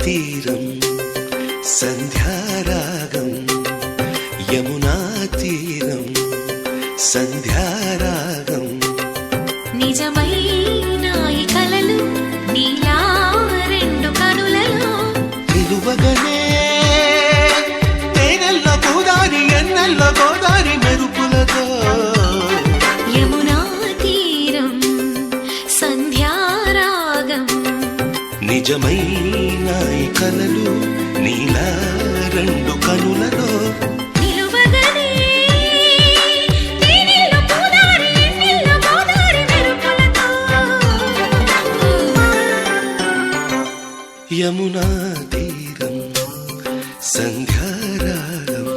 తీరం సంధ్యారాగం యమునా తీరం సంధ్యారాగం నిజమైన ఈ కలలు నీలా రెండు కనులలో నిలువగనే తేనెల్లో గోదారి ఎన్నెల్లో గోదారి మెరుపులతో యమునా తీరం సంధ్యారాగం నిజమైన ఈ కలలు నీలా రెండు కనులలో యమునా తీరం సంధ్యారాగం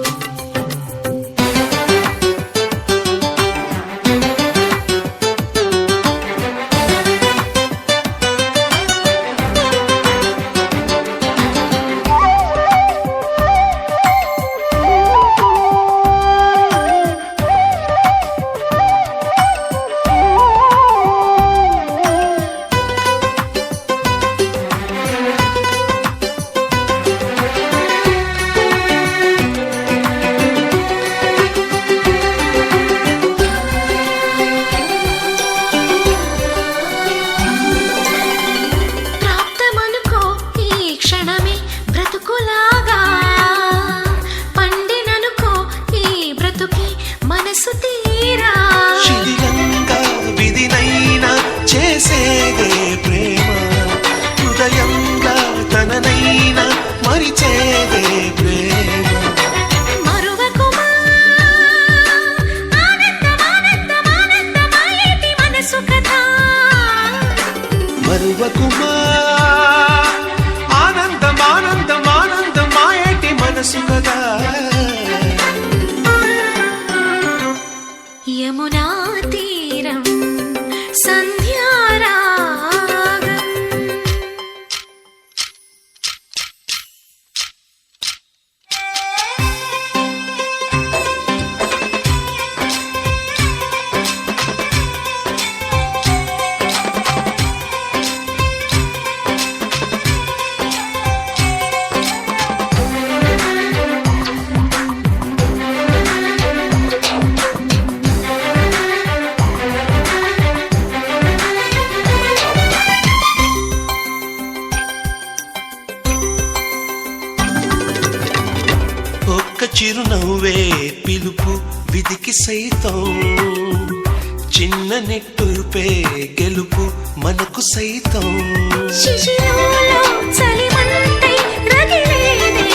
శిథిలంగా విధినైనా చేసేదే ప్రేమ హృదయంగా తననైనా మరిచేదే ప్రేమ మరువకుమా ఆనందమానందమానందమాయేటి మనసు కథ మరువకుమా ఆనందమానందమానందమాయేటి మనసు కదా యమునా తీరం సంధ్యారాగం చిరునవ్వే పిలుపు విధికి సైతం చిన్న నిట్టూర్పే గెలుపు మనకు సైతం శిశిరంలో చలిమంటై రగిలేదే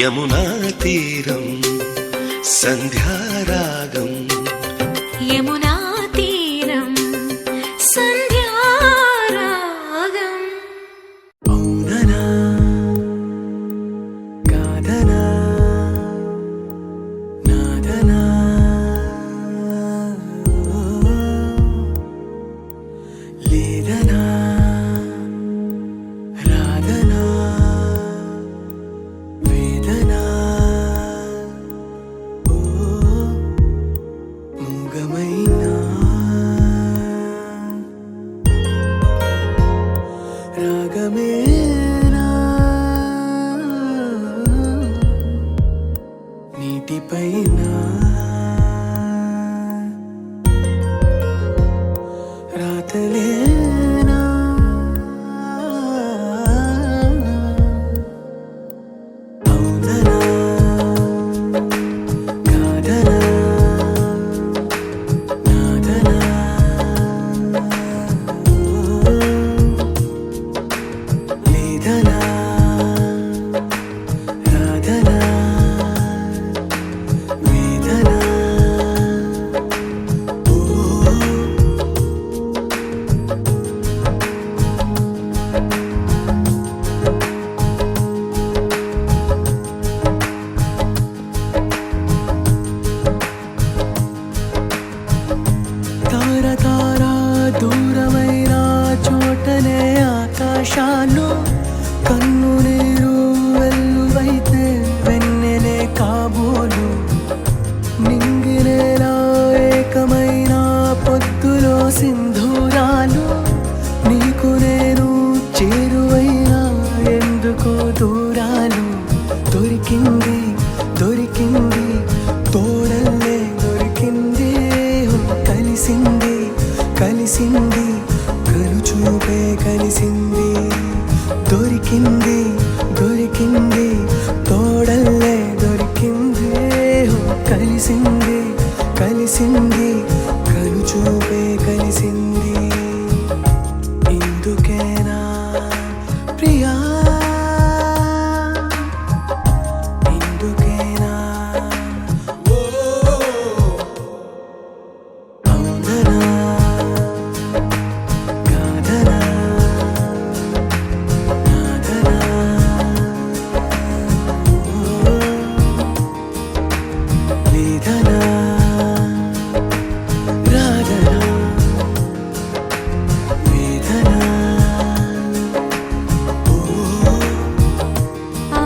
యమునా తీరం సంధ్యారాగం యమునా తీరం సంధ్యారాగం అవుననా కాదనా నాదనా లేదనా రాదనా వేదనా ఓ మూగమైనా రాగమేనా నీటిపైన రాతలేనా అవుననా కాదనా నాదనా లేదనా రాదనా వేదనా ఓ తార తార దూరమైన చోటనే ఆకాశాలు కన్ను నీరు వెల్లువైతే వెన్నెలే కాబోలు నింగినేలా ఏకమైన పొద్దులో సింధూరాలు నీకు నేను చేరువైనా ఎందుకో దూరాలు దొరికింది దొరికింది తోడల్లే దొరికింది ఓ కలిసింది కలిసింది కనుచూపే కలిసింది దొరికింది దొరికింది తోడల్లే దొరికింది ఓ కలిసింది కలిసింది కనుచూపే కలిసింది ఇందుకేనా ప్రియా ఇందుకేనా అవుననా కాదనా నాదనా లేదనా రాదనా వేదనా ఓ ఆ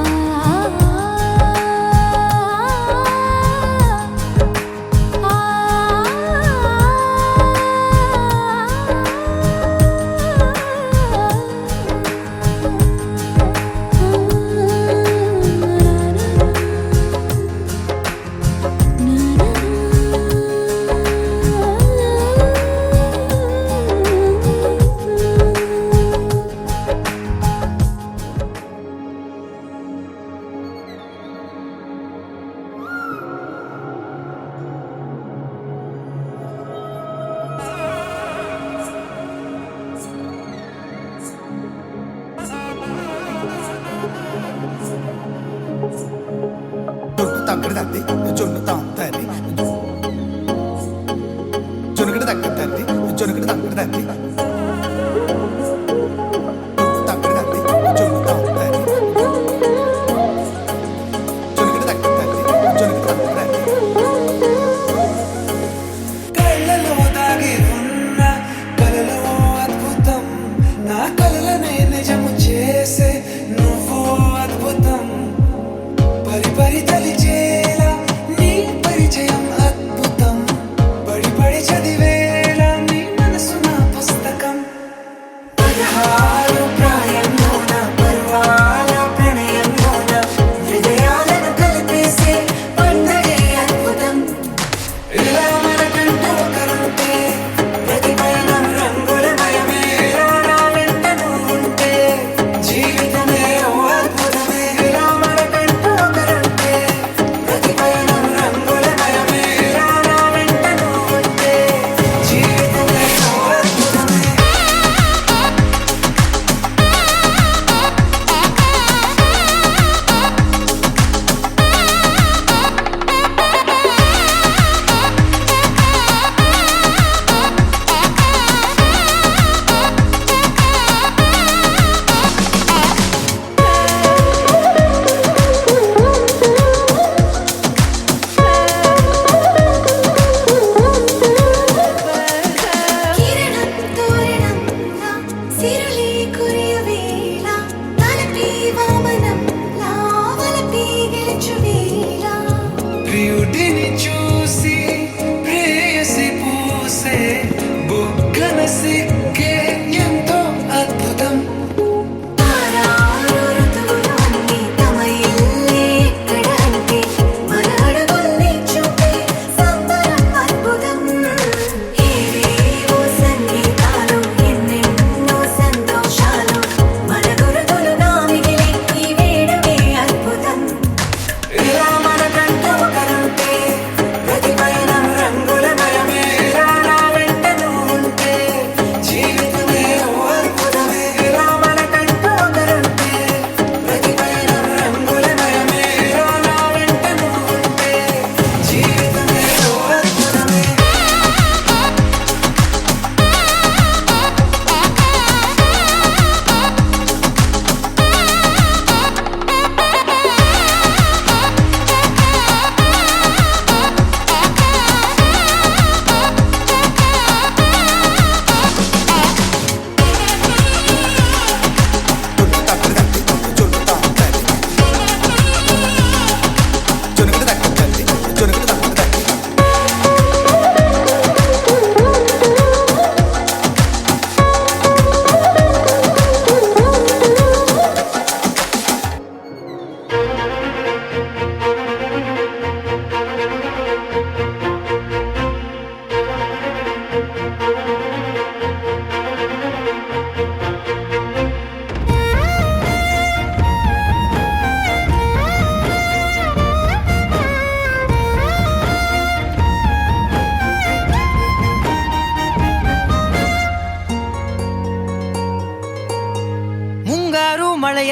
జొన్ను తగ్గడదండి జొన్ను తాగుతాది జొనుగడ తగ్గదండి జొనుగడ తగ్గడదండి తగ్గడదండి జొన్ను తాగుతాది జొనుగడ తగ్గదండి జొనుగడ తగ్గదండి కళ్ళలో దాగి ఉన్న కలలో అద్భుతం నా కలలనే నిజము చేసే నువ్వు అద్భుతం పరి పరి తలిచేలా నీ పరిచయం అద్భుతం పడి పడి చదివేలా నీ మనసు నా పుస్తకం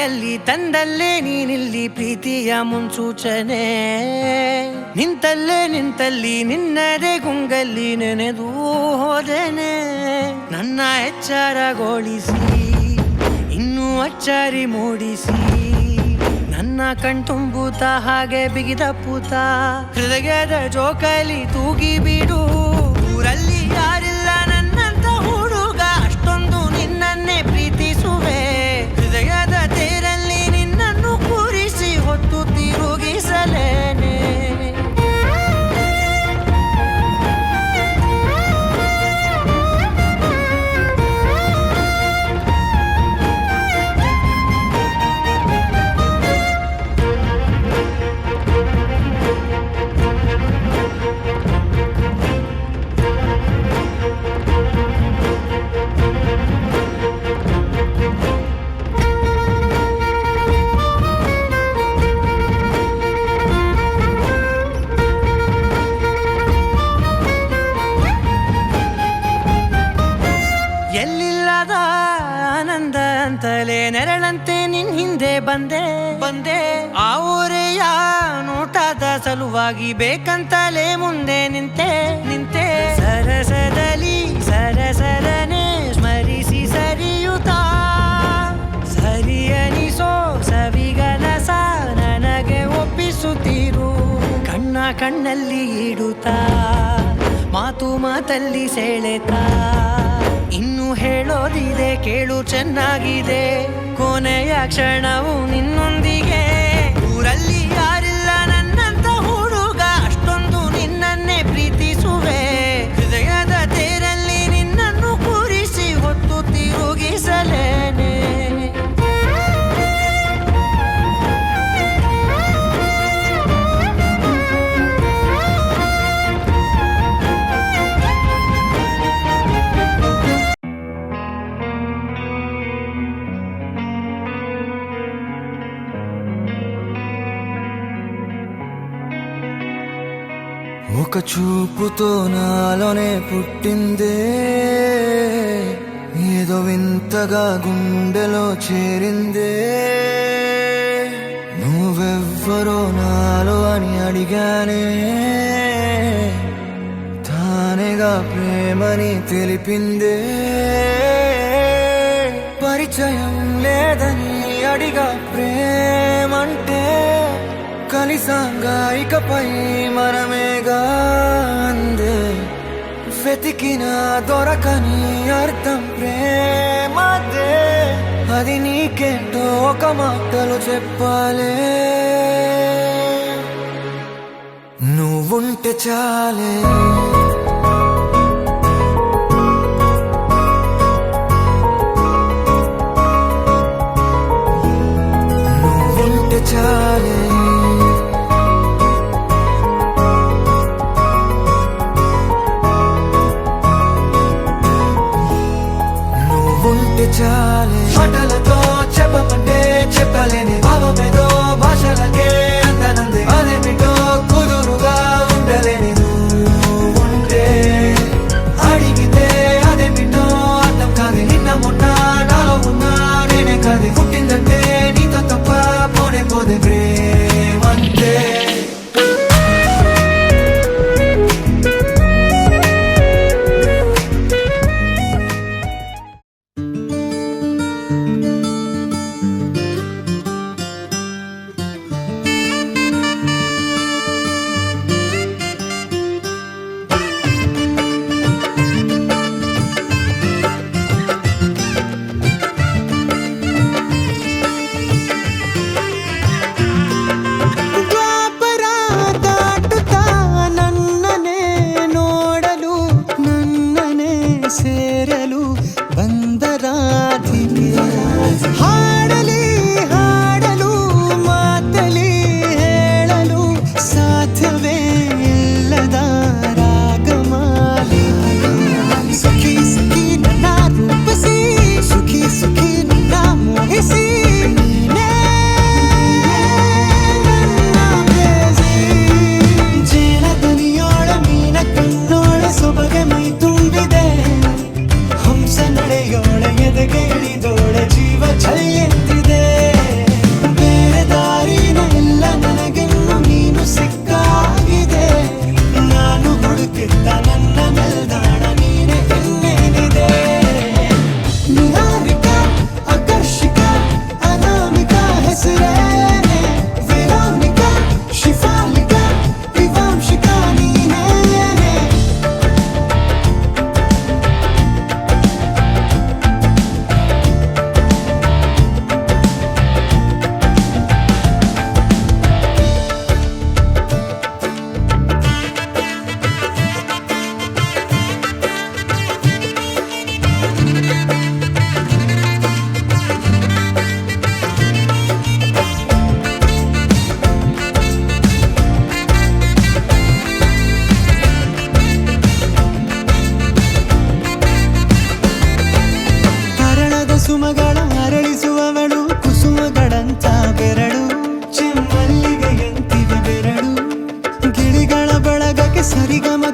ಮಳೆಯಲ್ಲಿ ತಂದಲ್ಲೇ ನೀನಿಲ್ಲಿ ಪ್ರೀತಿಯ ಮುನ್ಸೂಚನೆ ನಿಂತಲ್ಲಿ ನಿನ್ನದೇ ಗುಂಗಲ್ಲಿ ನೆನೆದು ಹೋದೆನೆ ನನ್ನ ಎಚ್ಚರಗೊಳಿಸಿ ಇನ್ನೂ ಅಚ್ಚರಿ ಮೂಡಿಸಿ ನನ್ನ ಕಣ್ತುಂಬುತ್ತ ಹಾಗೆ ಬಿಗಿದ ಪೂತ ಹೃದಯದ ಜೋಕಾಲಿ ತೂಗಿ ಬಿಡು ಊರಲ್ಲಿ ಯಾರಿಲ್ಲ ನನ್ನಂತ ಹುಡುಗ ಅಷ್ಟೊಂದು ನಿನ್ನನ್ನೇ ಪ್ರೀತಿಸುವೆ ಹೃದಯದ ತೇರಲ್ಲಿ ನಿನ್ನನ್ನು ಕೂರಿಸಿ ಹೊತ್ತು ತಿರುಗಿಸಲೇನೆ ಎಲ್ಲಿಲ್ಲದ ಆನಂದ ಅಂತಲೇ ನೆರಳಂತೆ ನಿನ್ ಹಿಂದೆ ಬಂದೆ ಆ ಊರೆಯ ನೋಟದ ಸಲುವಾಗಿ ಬೇಕಂತಲೇ ಮುಂದೆ ನಿಂತೆ ಸರಸದಲ್ಲಿ ಸರಸರನೆ ಸ್ಮರಿಸಿ ಸರಿಯುತ್ತಾ ಸರಿಯನಿಸೋ ಸವಿಗನಸ ನನಗೆ ಒಪ್ಪಿಸುತ್ತೀರು ಕಣ್ಣಲ್ಲಿ ಇಡುತ್ತಾ ಮಾತಲ್ಲಿ ಸೆಳೆತಾ ಇನ್ನು ಹೇಳೋದಿದೆ ಕೇಳು ಚೆನ್ನಾಗಿದೆ ಕೊನೆಯ ಕ್ಷಣವು ನಿನ್ನೊಂದಿಗೆ ಊರಲ್ಲಿ ಯಾರಿಲ್ಲ ನನ್ನಂತ ಹುಡುಗ ಅಷ್ಟೊಂದು ನಿನ್ನನ್ನೇ ಪ್ರೀತಿಸುವೆ ಹೃದಯದ ತೇರಲ್ಲಿ ನಿನ್ನನ್ನು ಕೂರಿಸಿ ಹೊತ್ತು ತಿರುಗಿಸಲೇನೆ ఒక చూపుతో నాలోనే పుట్టిందే ఏదో వింతగా గుండెలో చేరిందే నువ్వెవ్వరో నాలో అని అడిగానే తానేగా ప్రేమని తెలిపిందే పరిచయం లేదని అడిగా ప్రేమంటే కలిసాంగా ఇకపై మనమేగా అందే వెతికిన దొరకని అర్థం ప్రేమదే అది నీకేంటో ఒక మాటలు చెప్పాలే నువ్వుంటే చాలే నువ్వుంటే చాలే చాలే మాటలతో చెప్పమంటే చెప్పలేని భావమేదో భాషలకే అందనంది అదేమిటో కుదురుగా ఉండలేని ఉంటే అడిగితే అదేమిటో అర్థం కాదు నిన్న మొన్న నాలో ఉన్నా నేనే కాదు పుట్టిందంటే నీతో తప్ప పోనే పోదే ప్రేమంతే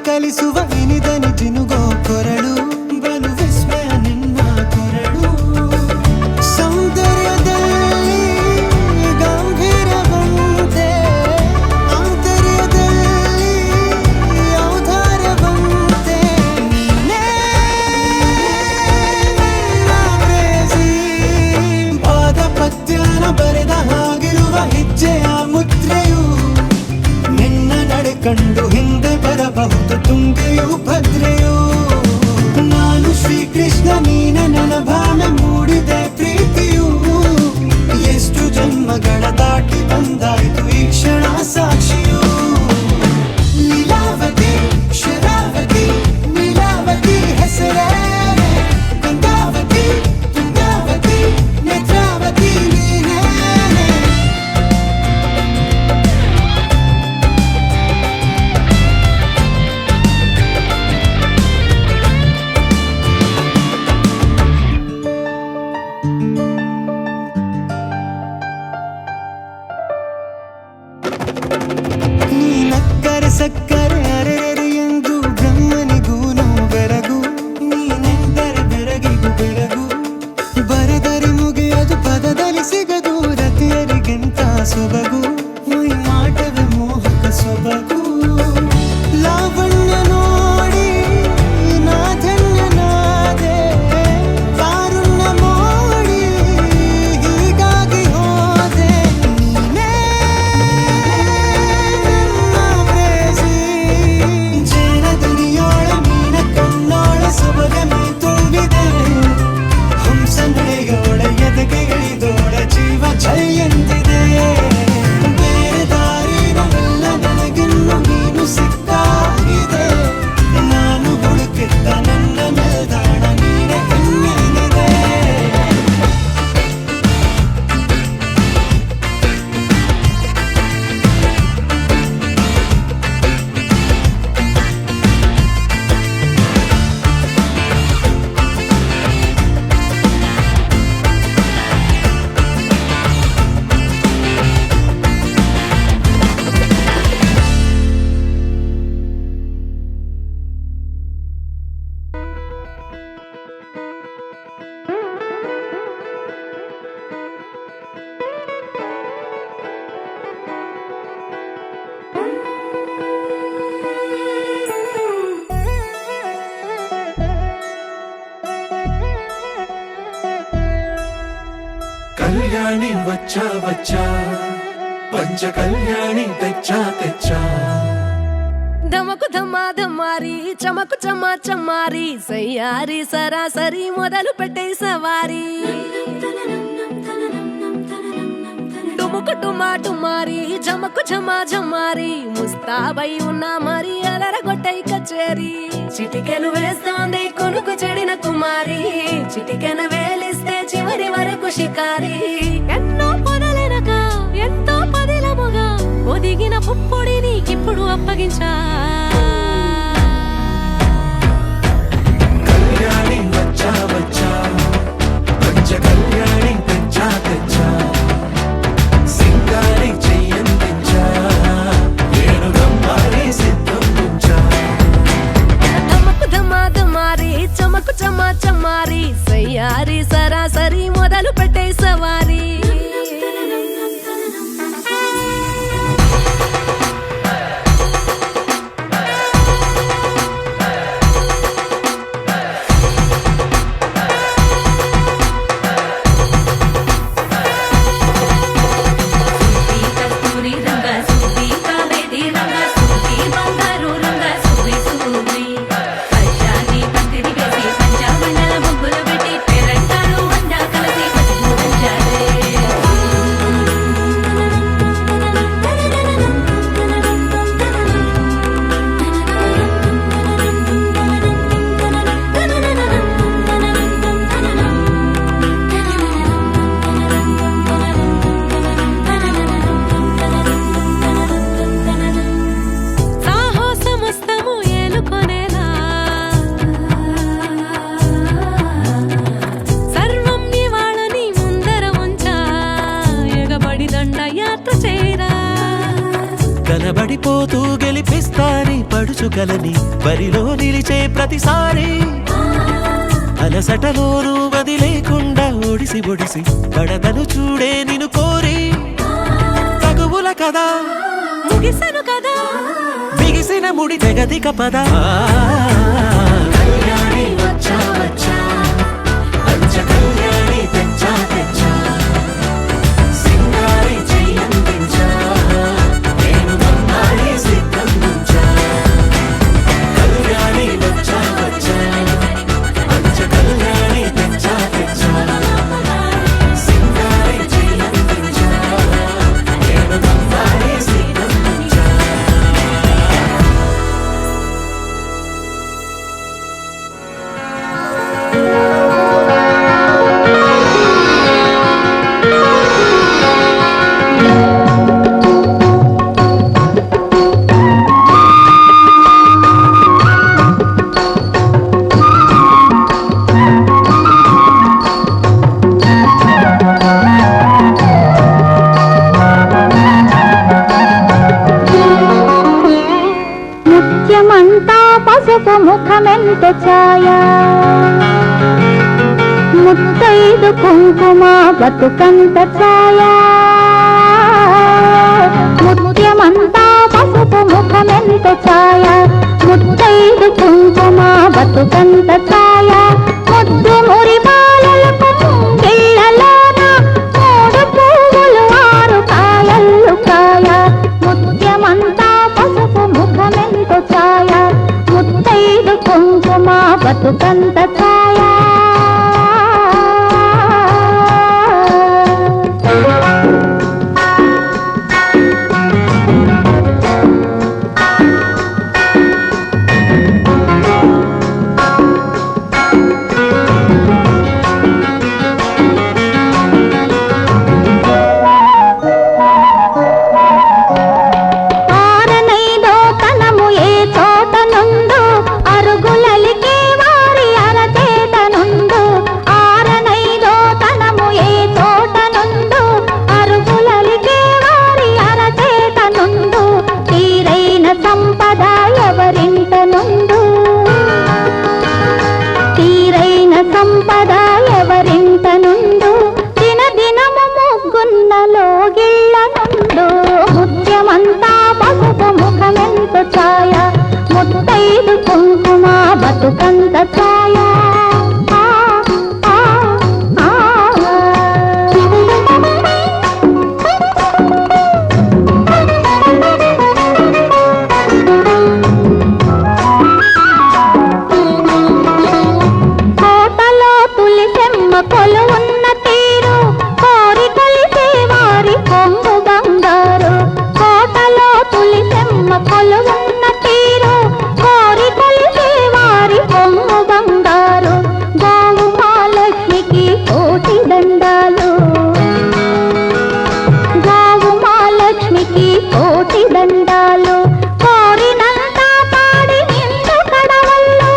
ಕಲಿಸುವ ಇನಿದನಿ ಜಿನುಗೋ ಕೊರಳು ಬಲು ವಿಸ್ಮಯ ನಿನ್ನ ಕೊರಳು ಸೌಂದರ್ಯದಲ್ಲಿ ಗಂಭೀರವಂತೆ ಆಂತರ್ಯದಲ್ಲಿ ಔದಾರ್ಯವಂತೆ ನೀನೇ ನನ್ನ ಪ್ರೇಯಸಿ ಪಾದ ಪದ್ಯನ ಬರೆದ ಹಾಗಿರುವ ಹೆಜ್ಜೆಯ ಮುದ್ರೆಯು ನಿನ್ನ ನಡೆ ಕಂಡು ಹಿಂದೆ ಬರಬಹುದು ತುಂಗೆಯು ಭದ್ರೆಯು ನಾನು ಶ್ರೀಕೃಷ್ಣ ನೀನೆ ನನ್ನ ಭಾವನೆ ಮೂಡಿದೆ ಪ್ರೀತಿಯು ಎಷ್ಟು ಜನ್ಮಗಳ ದಾಟಿ ಬಂದಾಯ್ತು ಈ ಕ್ಷಣ ಸಾಕ್ಷಿಯು ಲೀಲಾವತಿ ಶರಾವತಿ ನೀಲಾವತಿ ಹೆಸರೇ ಗಂಗಾವತಿ ತುಂಗಾವತಿ ನೇತ್ರಾವತಿ ನೀನೇ ನೀ ನಕ್ಕರೆ ಸಕ್ಕರೆ ಅರೆರೆ ಎಂದು ಬ್ರಹ್ಮನಿಗೂನು ಬೆರಗು ನೀನೆಂದರೆ ಬೆರಗಿಗೂ ಬೆರಗು ಬರೆದರೆ ಮುಗಿಯದು ಪದದಲ್ಲಿ ಸಿಗದು ರತಿಯರಿಗಿಂತ ಸೊಬಗು ಮೈ ಮಾಟವೇ ಮೋಹಕ ಸೊಬಗು ಲಾವಣ್ಯ ನೋಡಿ ನಾ ಧನ್ಯನಾದೆ ಕಾರುಣ್ಯ ಮೋಡಿ ಹೀಗಾಗಿ ಹೋದೆ ನೀನೇ ನನ್ನ ಪ್ರೇಯಸಿ ಜೇನ ದನಿಯೋಳ ಮೀನ ಕಣ್ಣೋಳ ಸೊಬಗೆ ಮೈ ತುಂಬಿದೆ ಹಂಸ ನಡೆಯೋಳ ಎದೆಗೆ ಇಳಿದೋಳ ಜೀವ ಛೈ ಎಂದಿದೆ ಬೇರೆ ದಾರಿನವೆಲ್ಲ ನನಗಿನ್ನು ನೀನು ಸಿಕ್ಕಾಗಿದೆ ನಾನು ಹುಡುಕಿದ್ದ ನನ್ನ ನಿಲ್ದಾಣ ನೀನೆ ಇನ್ನೇನಿದೆ కళ్యాణి వచ్చా వచ్చా పంచ కళ్యాణి తెచ్చా తెచ్చా ధమకు ధమా ధమారి చమకు చమా చమారి సయ్యారి సరాసరి మొదలు పెట్టే సవారి డుముకు డుమా డుమారి జమకు ఝమా ఝమారి ముస్తాబై ఉన్న మరి అలరగొట్టై కచేరి చిటికెలు వేస్తోంది కొనుకు చెడిన కుమారి చిటికెన వేలిస్తే చివరి వరకు షికారి ఎన్నో పొదలెనక ఎంతో పదిలముగా ఒదిగిన పుప్పొడి నీకిప్పుడు అప్పగించా కళ్యాణి వచ్చా వచ్చా పంచ కళ్యాణి తెచ్చా తెచ్చా సింగారి చెయ్యందించా ఏనుగమ్మారి సిద్ధందించా ధమకు ధమా ధమారి చమకు చమా చమారి సయ్యారి సరాసరి మొదలు పెట్టే సవారి పంచామండల ముగ్గులు పెట్టి పేరంటాలు వండా కలిసి వేడుకలని బరిలో నిలిచే ప్రతిసారి అలసటలోనూ వదిలేకుండా ఒడిసి ఒడిసి కడతలు చూడే నిన్ను కోరి తగువుల కదా ముగిసను కదా బిగిసిన ముడి తెగదిక పద కళ్యాణి వచ్చా వచ్చా పంచ కళ్యాణి తెచ్చా తెచ్చా సింగారి చెయ్యందించా నేను బంగారి సిద్ధందించా కళ్యాణి వచ్చా వచ్చా పంచ కళ్యాణి తెచ్చా తెచ్చా సింగారి చెయ్యందించా నేను బంగారి సిద్ధందించా ముత్యమంతా పసుపు ముఖమెంత ఛాయ ముత్తైదు కుంకుమ బతుకంత ఛాయ ముత్యమంతా పసుపు ముఖమెంత ఛాయ ముత్తైదు కుంకుమ బతుకంత ఛాయ ముద్దు మురి బాలలకు పిల్లలోన మూడు పువ్వులు ఆరు కాయల్లు కాయ ముత్యమంతా పసుపు ముఖమెంత ఛాయ ముత్తైదు కుంకుమ బతుకంత ఛాయ ఆరనైదో తనము ఏ చోట నుండు అరుగులలికే వారి అరచేత నుండు ఆరనైదో తనము ఏ చోట నుండు అరుగులలికే వారి అరచేత నుండు తీరైన సంపద ఎవరింట నుండు తీరైన సంపద ఎవరింట నుండు దినదినము ముగ్గున్నలో గిళ్ళ నుండు ముత్యమంతా పసుపు ముఖమెంత ఛాయ ముత్తైదు కుంకుమ బతుకంత ఛాయ కోటలో తులిసెమ్మ కొలువున్న తీరు కోరి కొలిసే వారి కొంగు బంగారు కోటలో తులిసెమ్మ కొలువున్న తీరు కోరి కొలిసే వారి కొంగు బంగారు గోవు మహాలక్ష్మికి కోటి దండాలు గోవు మహాలక్ష్మికి కోటి దండాలు కోరినంత పాడి నిండు కడవల్లు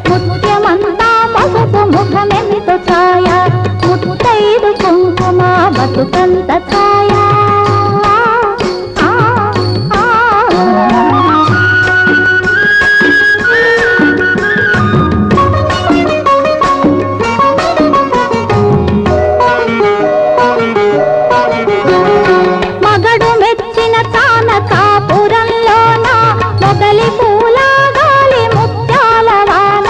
ముత్యమంతా పసుపు ముఖమెంత ఛాయ ముత్తైదు కుంకుమ బతుకంత ఛాయ మగడు మెచ్చిన చానకాపురంలోన మొగలి పూల గాలి ముత్యాల వాన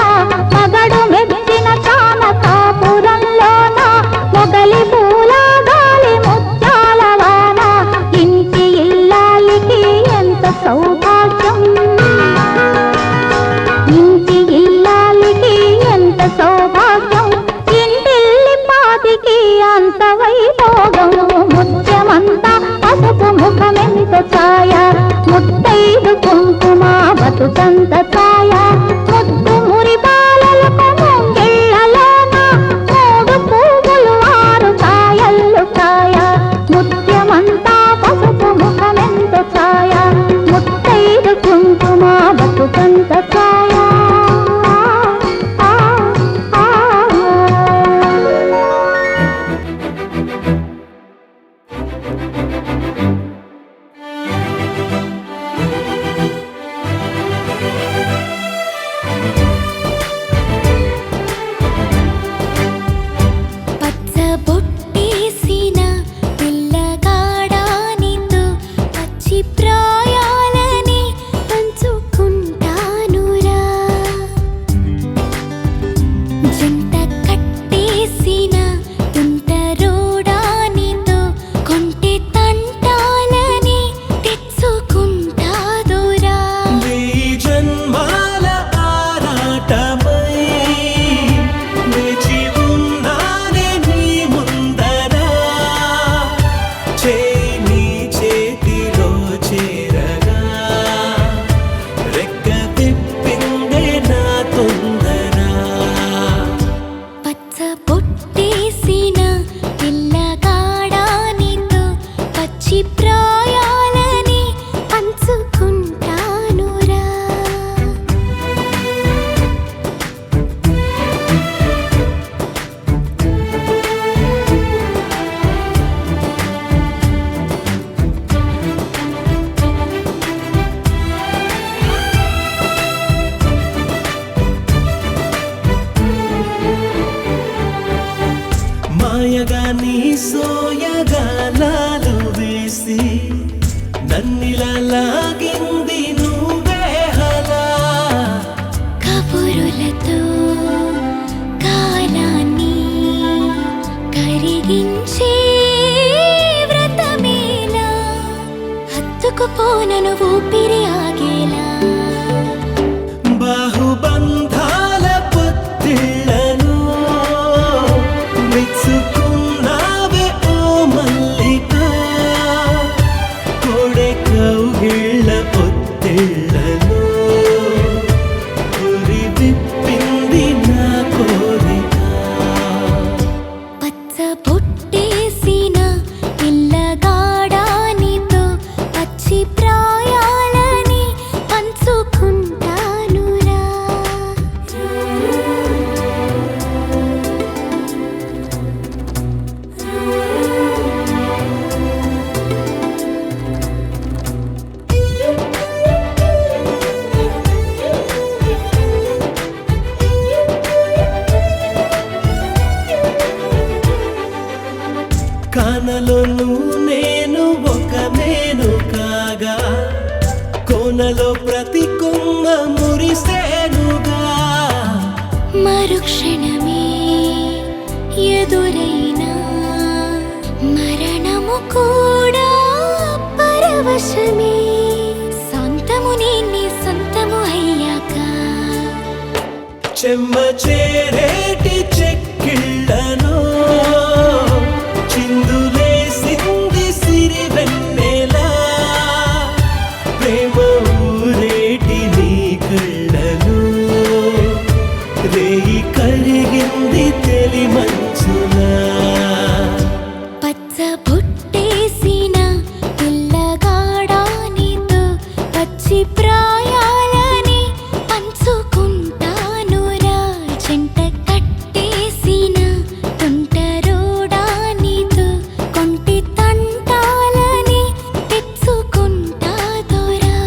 మగడు మెచ్చిన చానకాపురంలోన మొగలి పూల గాలి ముత్యాల వాన ఇంటి ఇల్లాలికి ఎంత సౌభాగ్యం ఇంటి ఇల్లాలికి ఎంత సౌభాగ్యం ఇంటిల్లి పాతికి అంత వైభోగం ముత్యమంతా పసుపు ముఖమెంత ఛాయ ముత్తైదు కుంకుమ బతుకంత ఛాయ ముద్దు మురి బాలలకు ముంగిళ్ళలోన మూడు పువ్వులు ఆరు కాయల్లు కాయ ముత్యమంతా పసుపు ముఖమెంత ఛాయ ముత్తైదు తను ఊపిరి ఆగేలా బాహుబంధాల పొత్తిళ్లను మెచ్చుకున్నావే ఓ మల్లిక కోడె కౌగిళ్ళ పొత్తిళ్లను ఉరి విప్పింది నా కోరిక పచ్చ బొట్టేసిన పిల్లగాడానితో పచ్చి ప్రాయాలని పంచుకుంటానురా కానలోను నేను ఒక నేను కాగా కోనలో ప్రతి కొమ్మ మురిసేనుగా మరుక్షణమే ఎదురైనా మరణము కూడా పరవశమే శాంతము నీ సొంతము అయ్యాక చెమ్మ చేరేటి చెక్కిళ్ళను చిందులేసింది సిరి వెన్నెలా ప్రేమ ఊరేటి నీ కళ్ళను రేయి కరిగింది తెలి మంచులా పచ్చ బొట్టేసిన పిల్లగాడానితో పచ్చి ప్రాయాలని పంచుకుంటానురా చెంట కట్టేసిన తుంటరోడానితో కొంటి తంటాలని తెచ్చుకుంటా దొరా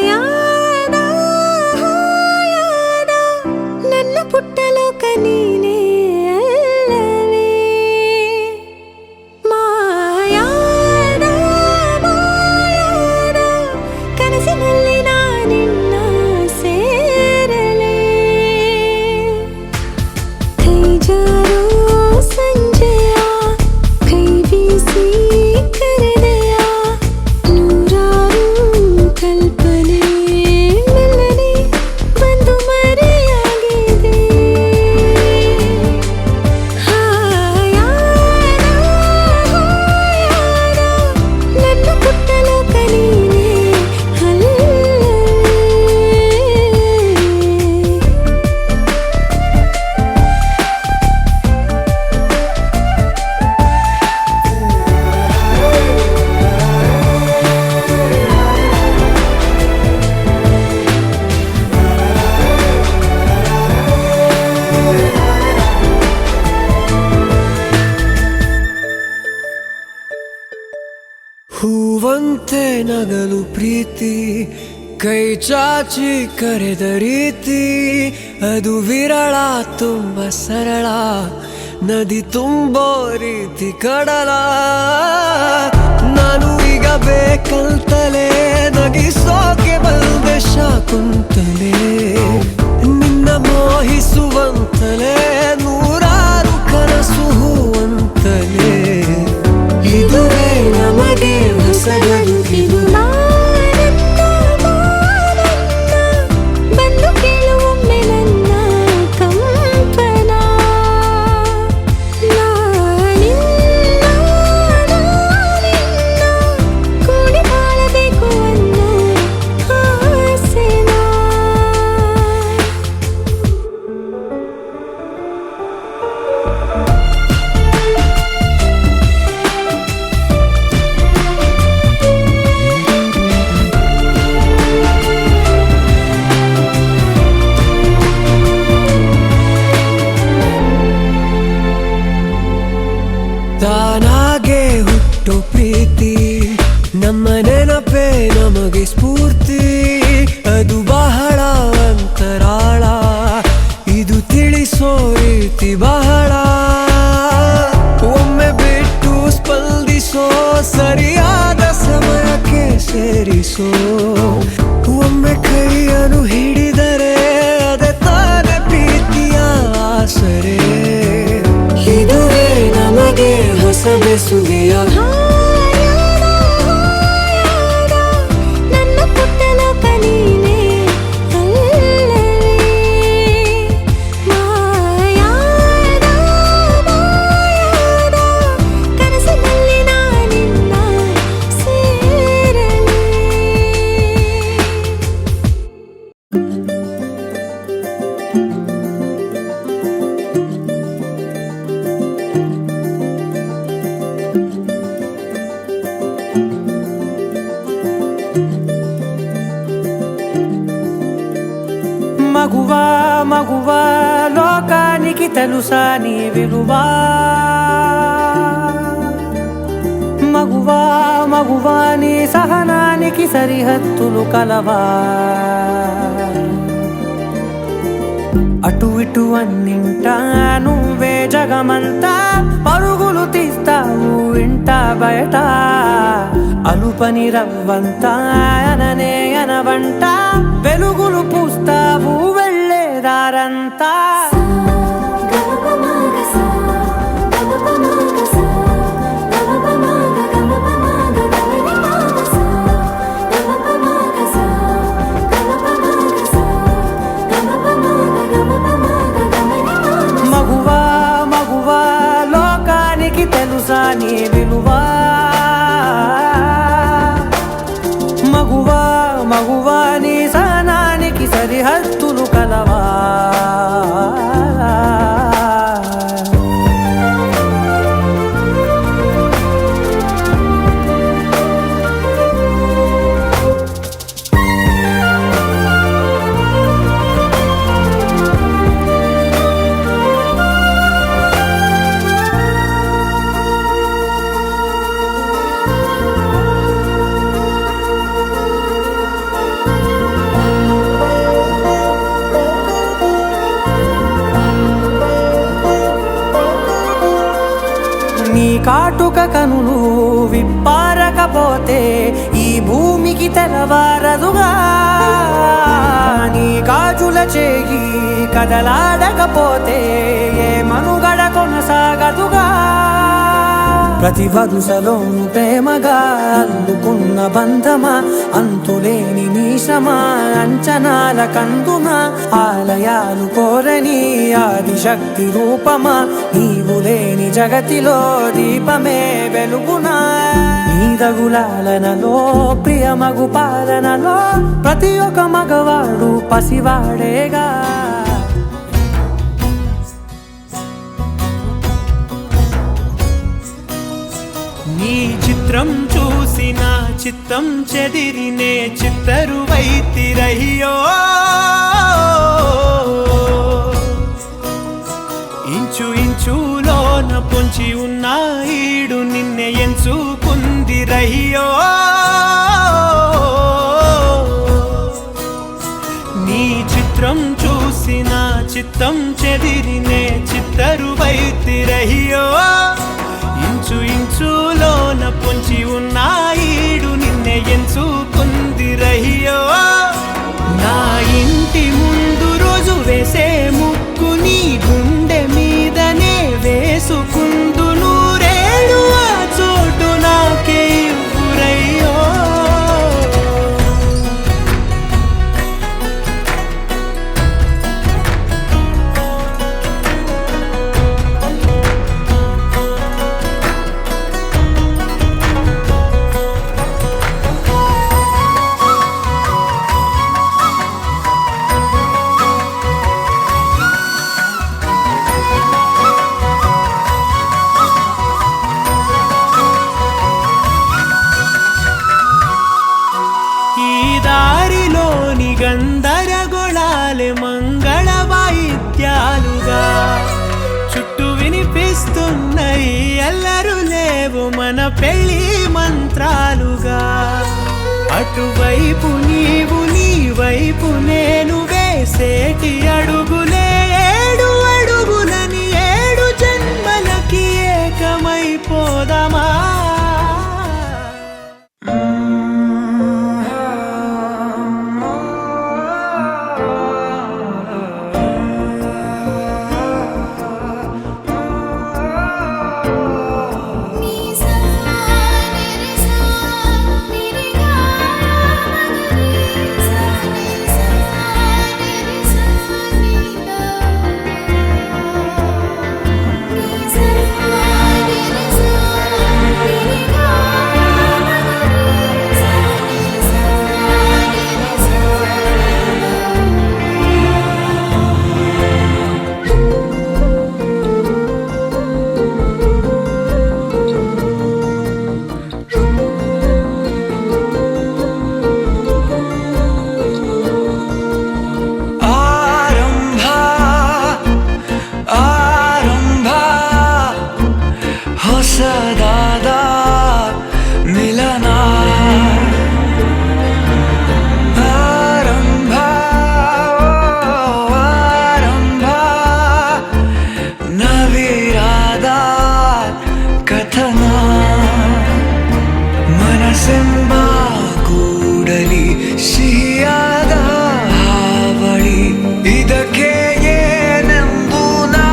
యాదా యాదా నన్ను పుట్టలో కనీనే అల్లవే మాయాదా మాయాదా కనసి మళ్ళీ నా నిన్న సేరలే కై జారో సంజయా కై వీసి కరదయా ನೂರಾರು ಕಲ್ಪನೆ ಮೆಲ್ಲನೆ ಬಂದು ಮರೆಯಾಗಿದೆ ಹಾಯಾದ ಹಾಯಾದ ನನ್ನ ಪುಟ್ಟಲೋ ಕನೀನೆ ಅಲ್ಲವೇ ಹೂವಂತೆ ನಗಲು ಪ್ರೀತಿ ಕೈ ಚಾಚಿ ಕರೆದ ರೀತಿ ಅದು ವಿರಳ ತುಂಬ ಸರಳ ನದಿ ತುಂಬೋ ರೀತಿ ಕಡಲ ನಾನು ಈಗ ಬೇಕಂತಲೇ ನಗಿಸೋಕೆ ಬಂದೆ ಶಾಕುಂತಲೇ ನಿನ್ನ ಮೋಹಿಸುವಂತಲೇ ನೂರಾರು ಕನಸು ಹೂವಂತಲೇ ಇದುವೇ ನಮಗೆ ಹೊಸ ಬದುಕಿದು ಮಾನಂದ ಮಾನಂದ ಬಂದು ಕೇಳುವೊಮ್ಮೆ ನನ್ನ ಕಂಪನ ನಾನಿನ್ನ ಕೂಡಿ ಬಾಳಬೇಕು ಅನ್ನೋ ಆಸೆನಾ ನಮಗೆ ಸ್ಫೂರ್ತಿ ಅದು ಬಹಳ ಅಂತರಾಳ ಇದು ತಿಳಿಸೋ ರೀತಿ ಬಹಳ ಒಮ್ಮೆ ಬಿಟ್ಟು ಸ್ಪಂದಿಸೋ ಸರಿಯಾದ ಸಮಯಕ್ಕೆ ಸೇರಿಸೋ ಒಮ್ಮೆ ಕೈಯನ್ನು ಹಿಡಿದರೆ ಅದೇ ತಾನೇ ಪ್ರೀತಿಯ ಆಸರೆ ಇದುವೇ ನಮಗೆ ಹೊಸ ಬೆಸುಗೆಯ ನನ್ನ ಪುಟ್ಟ ಲೋಕ ನೀನೇ ಅಲ್ಲವೇ ಮಾಯಾದ ಕನಸಿನಲ್ಲಿ ನಾನಿನ್ನ ಸೇರಲಿ మగువా మగువా లోకానికి తెలుసా నీ విలువా మగువా మగువా నీ సహనానికి సరిహద్దులు కలవా అటు ఇటు అన్నింటా నువ్వే జగమంతా పరుగులు తీస్తావు ఇంట బయట అలుపని రవ్వంతా అననే అనవంట వెలుగులు పూస్తావు వెళ్ళేదారంతా మగువా మగువా లోకానికి తెలుసా నీ విలువా మగువా మగువా నీ సహనానికి సరిహద్దులు కలవా నీ కాటుక కనులు విప్పారకపోతే ఈ భూమికి తెలవారదుగా నీ గాజుల చేయి కదలాడకపోతే ఏ మనుగడ కొనసాగదుగా ప్రతి వరుసలోను ప్రేమగా అల్లుకున్న బంధమా అంతులేని నీశమా అంచనాల కందున ఆలయాలు కోరని ఆదిశక్తి రూపమా నీవు లేని జగతిలో దీపమే వెలుగునా నీదగులాలనలో ప్రియమగు పాలనలో ప్రతి ఒక్క మగవాడు పసివాడేగా నీ చిత్రం చూసిన చిత్తం చెదిరినే చిత్తరువైతిరయ్యో ఇంచు ఇంచులోన పొంచి ఉన్న ఈడు నిన్నే ఎంచుకుందిరయ్యో నీ చిత్రం చూసిన చిత్తం చెదిరినే చిత్తరువైతిరయ్యో ఇంచు ఇంచులోన పొంచి ఉన్న ఈడు నిన్నే ఎంచుకుందిరయ్యో నా ఇంటి ముందు రోజు వేసే ముక్కు నీ గుండె మీదనే వేసుకుందు నూరేడు ఆ చోటు నాకే ఇవ్వురయ్యో గందరగోళాలే మంగళ వాయిద్యాలుగా చుట్టూ వినిపిస్తున్నాయి అల్లరు లేవు మన పెళ్లి మంత్రాలుగా అటువైపు నీవు నీ వైపు నేను వేసేటి అడుగులే 7 అడుగులని 7 జన్మలకి ఏకమైపోదామా ಹೊಸದಾದ ಮಿಲನ ಆರಂಭ ಆರಂಭ ನವಿರಾದ ಕಥನ ಮನಸ್ಸೆಂಬ ಕೂಡಲಿ ಸಿಹಿಯಾದ ಹಾವಳಿ ಇದಕ್ಕೆ ಏನೆಂದು ನಾ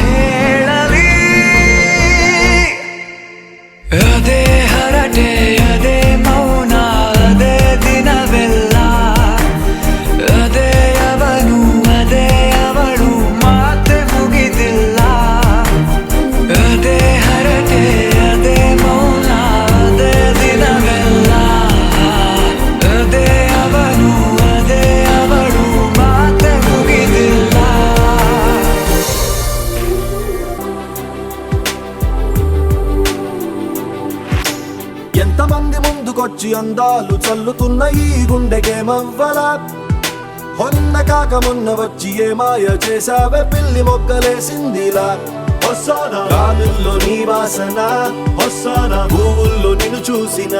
ಹೇಳಲಿ ಅದೇ ಹರಟೆ ಅದೇ ಮೌನ ಅದೇ ದಿನವೆಲ್ಲ ಅದೇ ಅವನು ಅದೇ ಅವಳು ಮಾತೆ ಮುಗಿದಿಲ್ಲ ಅದೇ ಹರಟೆ ಅದೇ ಮೌನ ಅದೇ ದಿನವೆಲ್ಲ ಅದೇ ಅವನು ಅದೇ ಅವಳು ಮಾತೆ ಮುಗಿದಿಲ್ಲ ఎంతమంది ముందుకొచ్చి అందాలు చల్లుతున్న ఈ గుండెకేమవ్వలా మొన్న కాక మొన్న వచ్చి ఏ మాయ చేసావే పిల్లి మొగ్గలేసిందిలా వస్తానా గాలుల్లో నీ వాసన వస్తానా పువ్వుల్లో నిన్ను చూసిన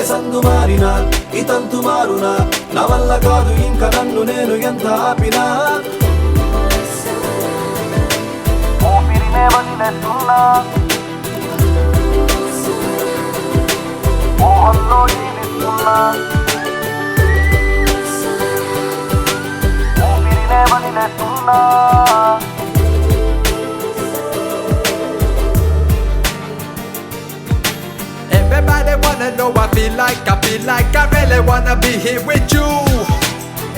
ఎసందు మారినా ఇతంతు మారునా నా వల్ల కాదు ఇంకా నన్ను నేను ఎంత ఆపినా ఊపిరినే వదిలేస్తున్నా మోహంలో జీవిస్తున్నా ఊపిరినే వదిలేస్తున్నా Everybody wanna know I feel like I really wanna be here with you.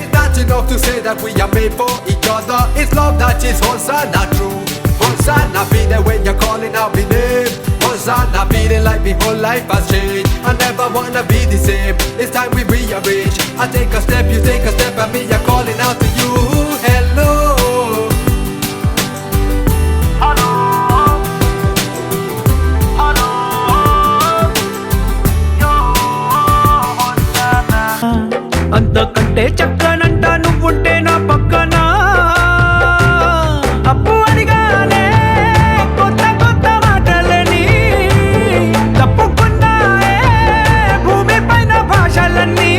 It's not enough to say that we are made for each other. It's love that is Hosanna true. Hosanna feeling when you're calling out my name. Hosanna feeling like my whole life has changed. I never wanna be the same. It's time we rearrange. I take a step, you take a step, and me I'm calling out to you. Hello. అంతకంటే చక్కనంట నువ్వుంటే నా పక్కన అప్పు అడిగానే కొత్త కొత్త మాటలని తప్పుకున్నాయే భూమి పైన భాషలన్నీ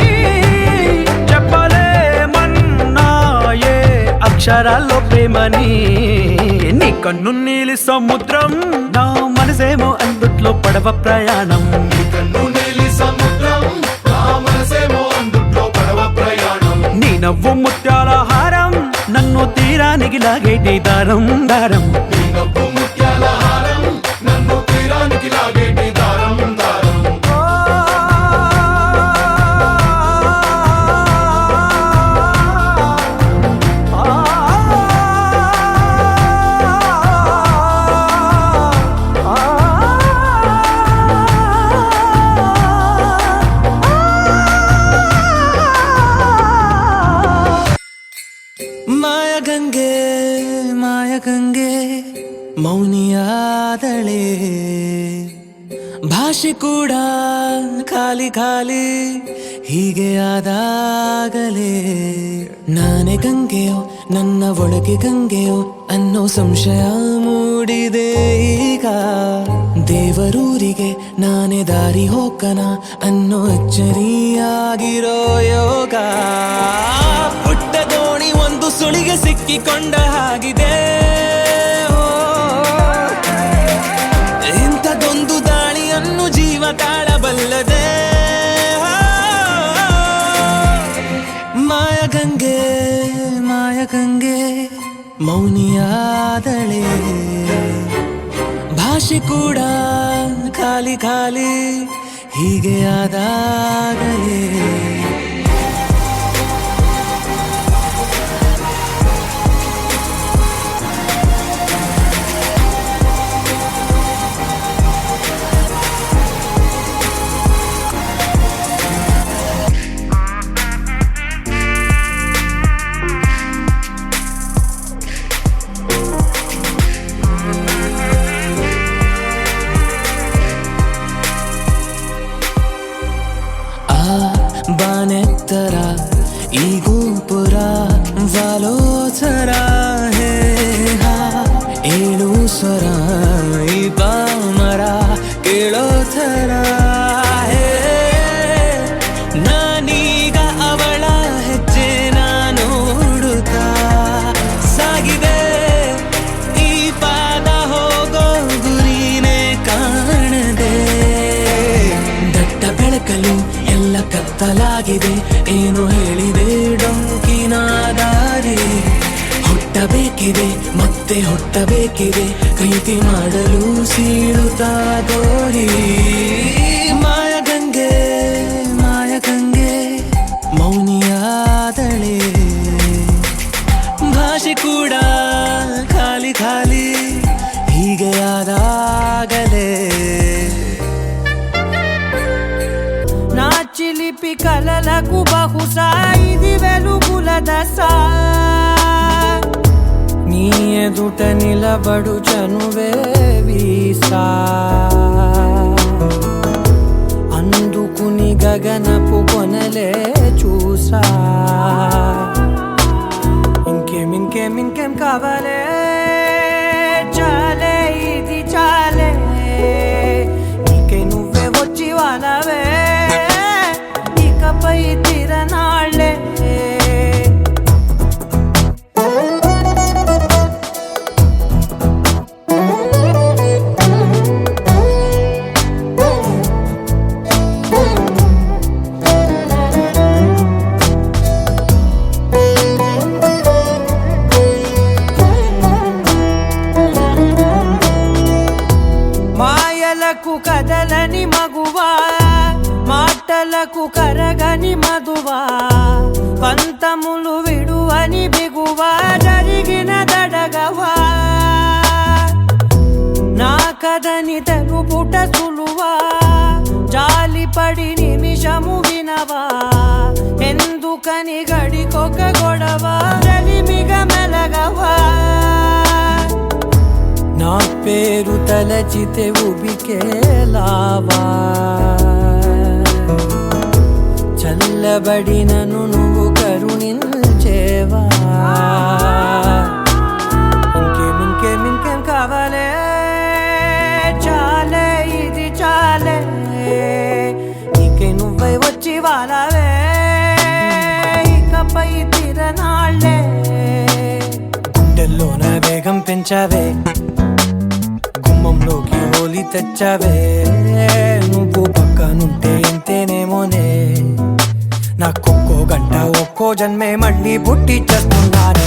చెప్పలేమన్నాయే అక్షరాల్లో ప్రేమని నీ కన్ను నీలి సముద్రం నా మనసేమో అందుట్లో పడవ ప్రయాణం నీ నవ్వు ముత్యాల హారం నన్ను తీరానికి లాగేటి దారం దారం ಮಾಯಗಂಗೆ ಮೌನಿಯಾದಳೆ ಭಾಷೆ ಕೂಡ ಖಾಲಿ ಖಾಲಿ ಹೀಗೆ ಆದಾಗಲೇ ನಾನೇ ಗಂಗೆಯೋ ನನ್ನ ಒಳಗೆ ಗಂಗೆಯೋ ಅನ್ನೋ ಸಂಶಯ ಮೂಡಿದೆ ಈಗ ದೇವರೂರಿಗೆ ನಾನೇ ದಾರಿ ಹೋಗನ ಅನ್ನೋ ಅಚ್ಚರಿಯಾಗಿರೋ ಯೋಗ ಪುಟ್ಟ ದೋಣಿ ಒಂದು ಸುಳಿಗೆ ಸಿಕ್ಕಿಕೊಂಡ ಹಾಗಿದೆ ಇಂಥದೊಂದು ದಾಳಿಯನ್ನು ಜೀವ ತಾಳಬಲ್ಲದೆ ಮಾಯಗಂಗೆ ಮಾಯಗಂಗೆ ಮೌನಿಯಾದಳೆ ಭಾಷೆ ಕೂಡ ಖಾಲಿ ಖಾಲಿ ಹೀಗೆ ಆದಾಗಲೇ ಬಾನೆತ್ತರ ಈ ಗೋಪುರ ವಾಲೋಚರ ಹೇ ಏಳು ಸ್ವರ ಈ ಪಾಮರ ಕೇಳೋ ಥರ ಹೇ ನಾನೀಗ ಅವಳ ಹೆಜ್ಜೆ ನೋಡುತ್ತಾ ಸಾಗಿದೆ ಈ ಪಾದ ಹೋಗೋ ಗುರಿನೇ ಕಾಣದೆ ದಟ್ಟ ಬೆಳಕಲು ಎಲ್ಲ ಕತ್ತಲಾಗಿದೆ ಏನು ಹೇಳಿದೆ ಡೊಂಕಿನ ದಾರಿ ಹುಟ್ಟಬೇಕಿದೆ ಮತ್ತೆ ಹುಟ್ಟಬೇಕಿದೆ ಪ್ರೀತಿ ಮಾಡಲು ಸೀಳುತ್ತಾ ಗೋರಿ ಮಾಯಗಂಗೆ ಮಾಯಗಂಗೆ ಮೌನಿಯಾದಳೆ ಭಾಷೆ ಕೂಡ ಖಾಲಿ ಖಾಲಿ ಹೀಗೆ ಆದಾಗಲೇ నా చిలిపి కలలకు బహుశా ఇది వెలుగుల దశ నీ ఎదుట నిలబడు చనువే వీసా అందుకుని గగనపు కొనలే చూసా ఇంకేం కావాలే చాలే ఇది చాలే నీకే నువ్వే వచ్చి వానవే ఇకపై తిరనాళ్ళే మాయలకు కదలని మగువా మాటలకు కరగని మధువా పంతములు విడువని బిగువా జరిగిన దడగవా నా కదని తెలుపుట సులువా జాలిపడి నిమిషము వినవా ఎందుకని గడికొక గొడవ రలిమిగ మెలగవా నా పేరు తలచితే ఉబికేలావా చల్లబడినను నువ్వు కరుణించేవా ఇంకేం కావాలే చాలే ఇది చాలే నీకే నువ్వై వచ్చి వాలవే ఇకపై తిరనాళ్ళే గుండెల్లోన వేగం పెంచావే గుమ్మంలోకి హోలీ తెచ్చావే నువ్వు పక్కనుంటే ఇంతేనేమోనే నాకొక్కో గంట ఒక్కో జన్మే మళ్ళీ పుట్టి చేస్తున్నానే